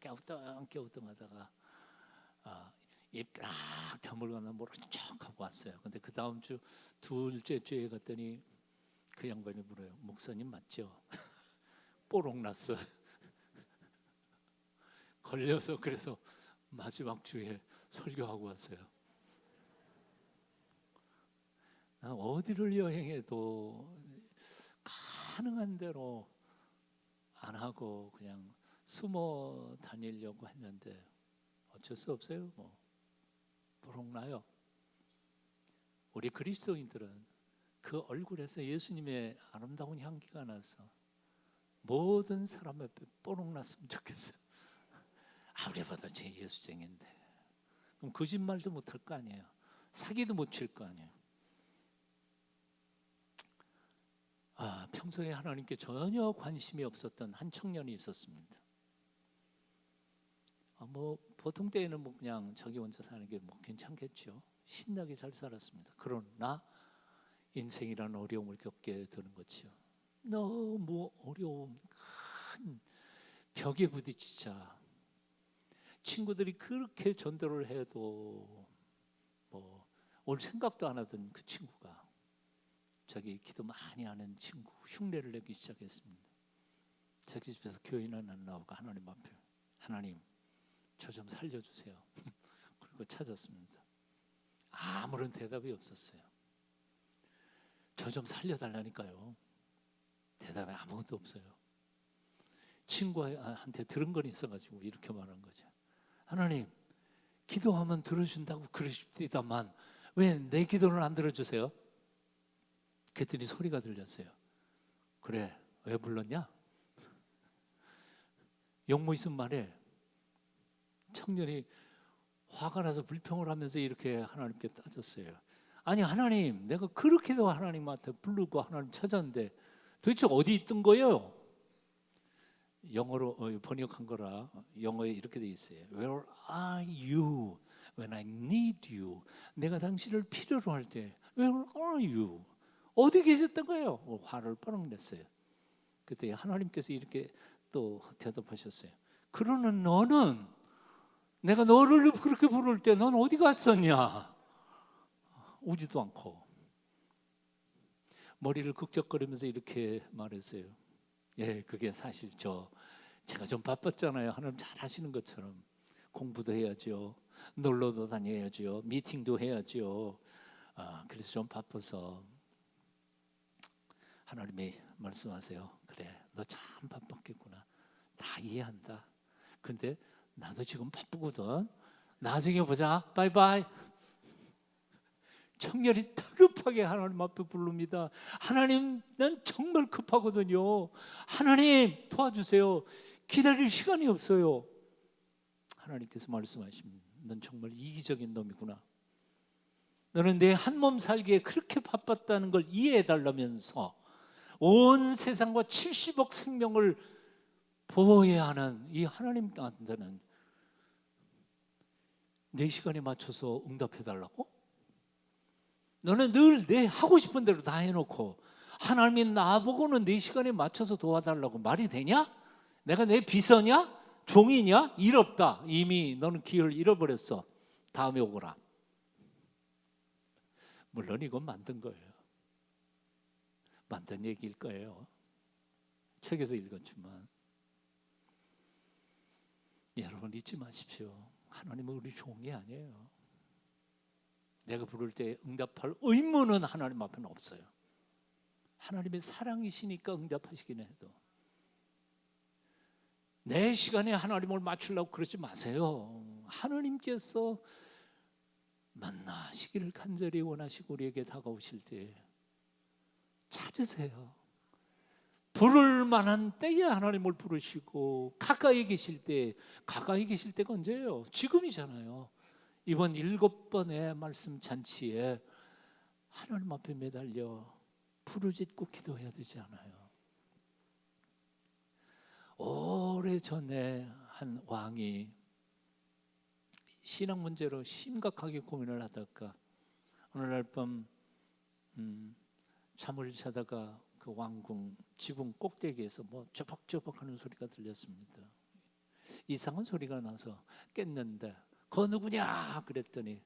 깨우뚱하다가 입 딱 다물고 나 모르고 쭉 하고 왔어요. 근데 그 다음 주 둘째 주에 갔더니 그 양반이 물어요. 목사님 맞죠? 뽀록 났어. 걸려서. 그래서 마지막 주에 설교하고 왔어요. 나 어디를 여행해도 가능한 대로 안 하고 그냥 숨어 다니려고 했는데 어쩔 수 없어요. 뭐 뽀록 나요. 우리 그리스도인들은 그 얼굴에서 예수님의 아름다운 향기가 나서 모든 사람 앞에 뽀록 났으면 좋겠어요. 아무리 봐도 제 예수쟁인데. 그럼 거짓말도 못할 거 아니에요. 사기도 못 칠 거 아니에요. 평소에 하나님께 전혀 관심이 없었던 한 청년이 있었습니다. 뭐 보통 때에는 뭐 그냥 자기 혼자 사는 게 뭐 괜찮겠죠. 신나게 잘 살았습니다. 그러나 인생이라는 어려움을 겪게 되는 거죠. 너무 어려운 큰 벽에 부딪히자 친구들이 그렇게 전도를 해도 뭐 올 생각도 안 하던 그 친구가, 자기 기도 많이 하는 친구 흉내를 내기 시작했습니다. 자기 집에서 교회는 안 나오고 하나님 앞에, 하나님 저 좀 살려주세요. 그리고 찾았습니다. 아무런 대답이 없었어요. 저 좀 살려달라니까요. 대답이 아무것도 없어요. 친구한테 들은 건 있어가지고 이렇게 말한 거죠. 하나님 기도하면 들어준다고 그러십니다만 왜 내 기도를 안 들어주세요? 그랬더니 소리가 들렸어요. 그래 왜 불렀냐? 영모 있으면 말해. 청년이 화가 나서 불평을 하면서 이렇게 하나님께 따졌어요. 아니 하나님, 내가 그렇게도 하나님한테 부르고 하나님 찾았는데 도대체 어디 있던 거예요? 영어로 번역한 거라 영어에 이렇게 돼 있어요. Where are you when I need you? 내가 당신을 필요로 할 때 Where are you? 어디 계셨던 거예요? 화를 뻐렁 냈어요. 그때 하나님께서 이렇게 또 대답하셨어요. 그러는 너는 내가 너를 그렇게 부를 때 넌 어디 갔었냐? 오지도 않고 머리를 극적거리면서 이렇게 말했어요. 예, 그게 사실 제가 좀 바빴잖아요. 하나님 잘 하시는 것처럼 공부도 해야죠, 놀러도 다녀야죠, 미팅도 해야죠. 그래서 좀 바빠서 하나님이 말씀하세요. 그래, 너 참 바빴겠구나. 다 이해한다. 근데 나도 지금 바쁘거든. 나중에 보자. 바이바이. 청년이 다급하게 하나님 앞에 부릅니다. 하나님, 난 정말 급하거든요. 하나님 도와주세요. 기다릴 시간이 없어요. 하나님께서 말씀하십니다. 넌 정말 이기적인 놈이구나. 너는 내 한 몸 살기에 그렇게 바빴다는 걸 이해해 달라면서 온 세상과 70억 생명을 보호해야 하는 이 하나님한테는 내 시간에 맞춰서 응답해 달라고? 너는 늘 내 하고 싶은 대로 다 해놓고 하나님이 나보고는 내 시간에 맞춰서 도와달라고 말이 되냐? 내가 내 비서냐? 종이냐? 일 없다. 이미 너는 기회를 잃어버렸어. 다음에 오거라. 물론 이건 만든 거예요. 만든 얘기일 거예요. 책에서 읽었지만 여러분 잊지 마십시오. 하나님은 우리 종이 아니에요. 내가 부를 때 응답할 의무는 하나님 앞에는 없어요. 하나님의 사랑이시니까 응답하시긴 해도 내 시간에 하나님을 맞추려고 그러지 마세요. 하나님께서 만나시기를 간절히 원하시고 우리에게 다가오실 때 찾으세요. 부를 만한 때에 하나님을 부르시고 가까이 계실 때가 언제예요? 지금이잖아요. 이번 7번의 말씀 잔치에 하나님 앞에 매달려 부르짖고 기도해야 되지 않아요? 오래전에 한 왕이 신앙 문제로 심각하게 고민을 하다가 어느 날 밤 잠을 자다가 그 왕궁 지붕 꼭대기에서 뭐 저벅저벅 하는 소리가 들렸습니다. 이상한 소리가 나서 깼는데 그 누구냐 그랬더니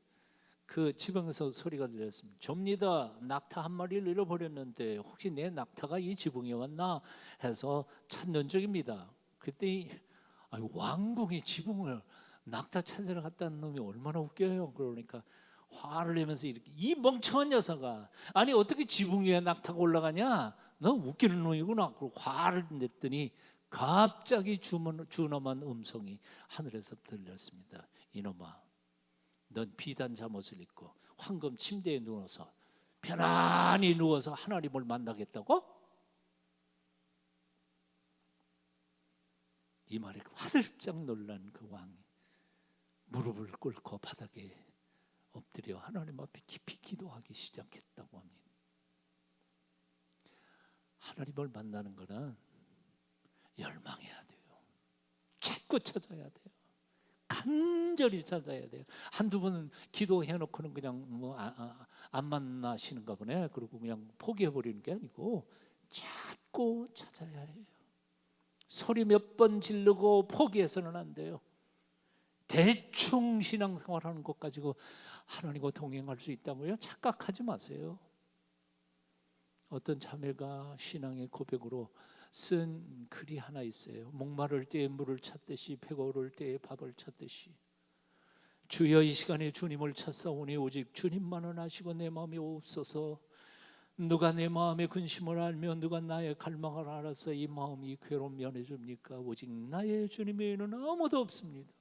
그 지붕에서 소리가 들렸습니다. 접니다. 낙타 한 마리를 잃어버렸는데 혹시 내 낙타가 이 지붕에 왔나 해서 찾는 중입니다. 그때 왕궁의 지붕을 낙타 찾으러 갔다는 놈이 얼마나 웃겨요. 그러니까 화를 내면서 이렇게 이 멍청한 녀석아, 아니 어떻게 지붕 위에 낙타가 올라가냐? 너 웃기는 놈이구나. 그리고 화를 냈더니 갑자기 준엄한 음성이 하늘에서 들렸습니다. 이놈아, 넌 비단 잠옷을 입고 황금 침대에 누워서 편안히 누워서 하나님을 만나겠다고? 이 말에 화들짝 놀란 그 왕이 무릎을 꿇고 바닥에 엎드려 하나님 앞에 깊이 기도하기 시작했다고 합니다. 하나님을 만나는 거는 열망해야 돼요. 자꾸 찾아야 돼요. 간절히 찾아야 돼요. 한두 번 기도해놓고는 그냥 안 만나시는가 보네. 그리고 그냥 포기해버리는 게 아니고 자꾸 찾아야 해요. 소리 몇 번 지르고 포기해서는 안 돼요. 대충 신앙생활하는 것 가지고 하나님과 동행할 수 있다고요? 착각하지 마세요. 어떤 자매가 신앙의 고백으로 쓴 글이 하나 있어요. 목마를 때에 물을 찾듯이 배가 오를 때에 밥을 찾듯이 주여 이 시간에 주님을 찾사오니 오직 주님만은 아시고 내 마음이 없어서 누가 내 마음의 근심을 알며 누가 나의 갈망을 알아서 이 마음이 괴로움 면해줍니까? 오직 나의 주님 외에는 아무도 없습니다.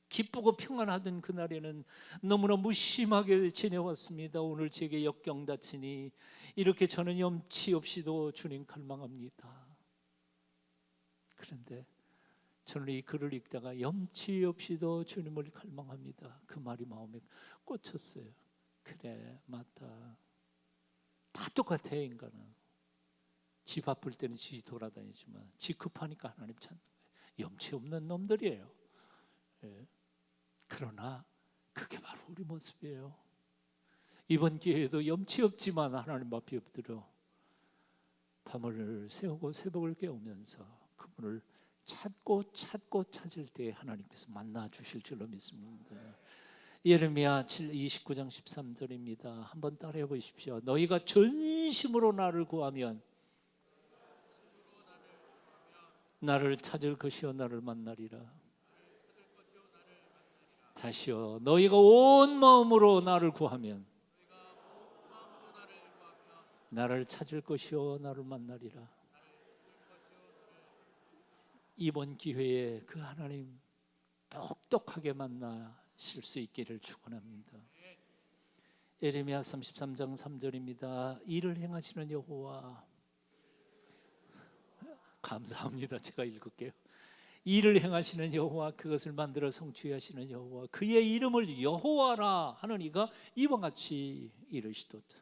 기쁘고 평안하던 그날에는 너무나 무심하게 지내왔습니다. 오늘 제게 역경다치니 이렇게 저는 염치 없이도 주님 갈망합니다. 그런데 저는 이 글을 읽다가 염치 없이도 주님을 갈망합니다. 그 말이 마음에 꽂혔어요. 그래, 맞다. 다 똑같아, 인간은. 지 바쁠 때는 지 돌아다니지만 지 급하니까 하나님 찾는 거예요. 염치 없는 놈들이에요. 예. 그러나 그게 바로 우리 모습이에요. 이번 기회에도 염치 없지만 하나님 앞에 엎드려 밤을 새우고 새벽을 깨우면서 그분을 찾고 찾을 때 하나님께서 만나 주실 줄로 믿습니다. 예레미야 29장 13절입니다. 한번 따라해 보십시오. 너희가 전심으로 나를 구하면 나를 찾을 것이요 나를 만나리라. 다시요. 너희가 온 마음으로 나를 구하면 나를 찾을 것이요 나를 만나리라. 이번 기회에 그 하나님 똑똑하게 만나실 수 있기를 축원합니다. 예레미야 33장 3절입니다. 일을 행하시는 여호와, 감사합니다. 제가 읽을게요. 일을 행하시는 여호와, 그것을 만들어 성취 하시는 여호와, 그의 이름을 여호와라 하는 이가 이와 같이 이르시도다.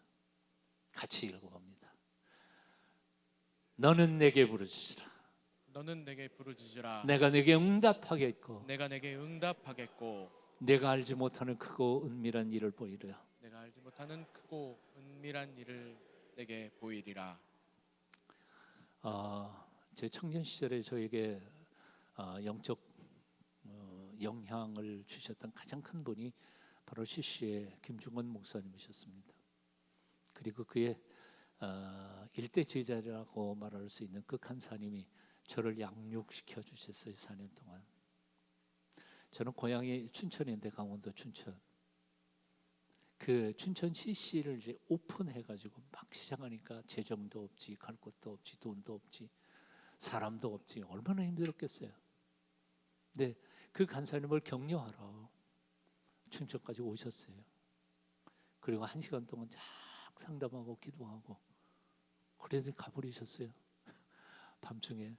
같이 읽어봅니다. 너는 내게 부르짖으라. 너는 내게 부르짖으라. 내가 내게 응답하겠고 내가 내게 응답하겠고 내가 알지 못하는 크고 은밀한 일을 보이리라. 내가 알지 못하는 크고 은밀한 일을 내게 보이리라. 제 청년 시절에 저에게 영적 영향을 주셨던 가장 큰 분이 바로 CC의 김중건 목사님이셨습니다. 그리고 그의 일대 제자라고 말할 수 있는 그 간사님이 저를 양육시켜 주셨어요. 4년 동안. 저는 고향이 춘천인데 강원도 춘천. 그 춘천 CC를 이제 오픈해가지고 막 시작하니까 재정도 없지, 갈 곳도 없지, 돈도 없지, 사람도 없지. 얼마나 힘들었겠어요. 근데 그 간사님을 격려하러 춘천까지 오셨어요. 그리고 1시간 동안 쫙 상담하고 기도하고 그러더니 가버리셨어요. 밤중에.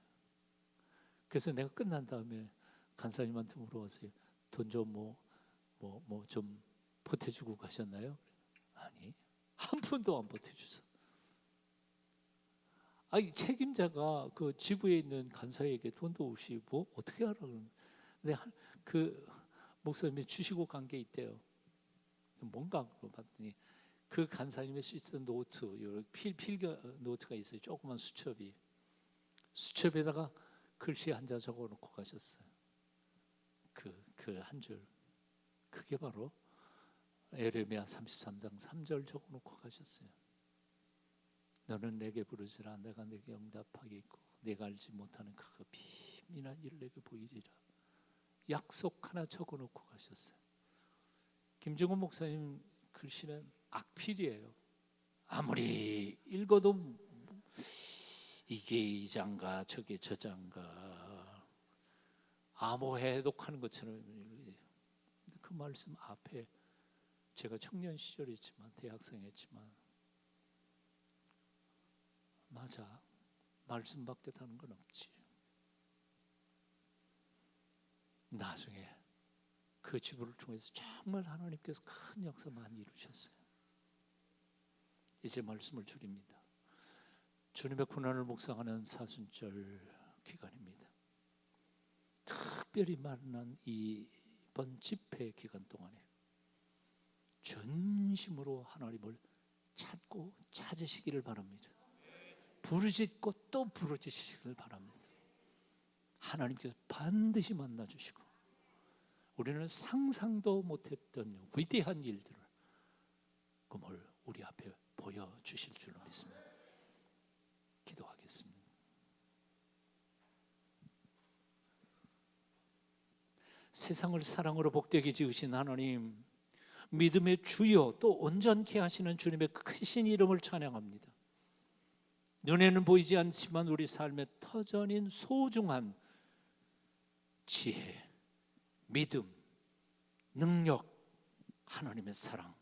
그래서 내가 끝난 다음에 간사님한테 물어봤어요. 돈 좀 좀 보태주고 가셨나요? 아니, 한 푼도 안 보태주셨어. 아니, 책임자가 그 지부에 있는 간사에게 돈도 없이 뭐 어떻게 하라 그러는. 근데 그 목사님이 주시고 간 게 있대요. 뭔가 물어봤더니 그 간사님의 쓰던 노트, 필겨 노트가 있어요. 조그만 수첩이. 수첩에다가 글씨 한 자 적어놓고 가셨어요. 그 한 줄. 그게 바로 에레미야 33장 3절 적어놓고 가셨어요. 너는 내게 부르지라. 내가 내게 응답하겠고 내가 알지 못하는 그 비밀한 일을 내게 보이리라. 약속 하나 적어놓고 가셨어요. 김정은 목사님 글씨는 악필이에요. 아무리 읽어도 이게 이 장가 저게 저 장가 암호해독하는 것처럼. 그 말씀 앞에 제가 청년 시절이지만 대학생이었지만 맞아, 말씀밖에 다른 건 없지. 나중에 그 지부를 통해서 정말 하나님께서 큰 역사 많이 이루셨어요. 이제 말씀을 줄입니다. 주님의 고난을 묵상하는 사순절 기간입니다. 특별히 만난 이번 집회 기간 동안에 전심으로 하나님을 찾고 찾으시기를 바랍니다. 부르짖고 또 부르짖으시기를 바랍니다. 하나님께서 반드시 만나주시고 우리는 상상도 못했던 위대한 일들을 그걸 우리 앞에 보여주실 줄로 믿습니다. 기도하겠습니다. 세상을 사랑으로 복되게 지으신 하나님, 믿음의 주여 또 온전케 하시는 주님의 크신 이름을 찬양합니다. 눈에는 보이지 않지만 우리 삶의 터전인 소중한 지혜, 믿음, 능력, 하나님의 사랑,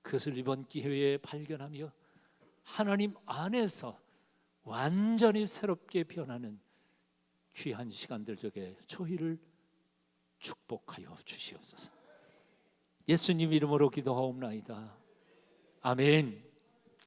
그것을 이번 기회에 발견하며 하나님 안에서 완전히 새롭게 변하는 귀한 시간들 속에 저희를 축복하여 주시옵소서. 예수님 이름으로 기도하옵나이다. 아멘.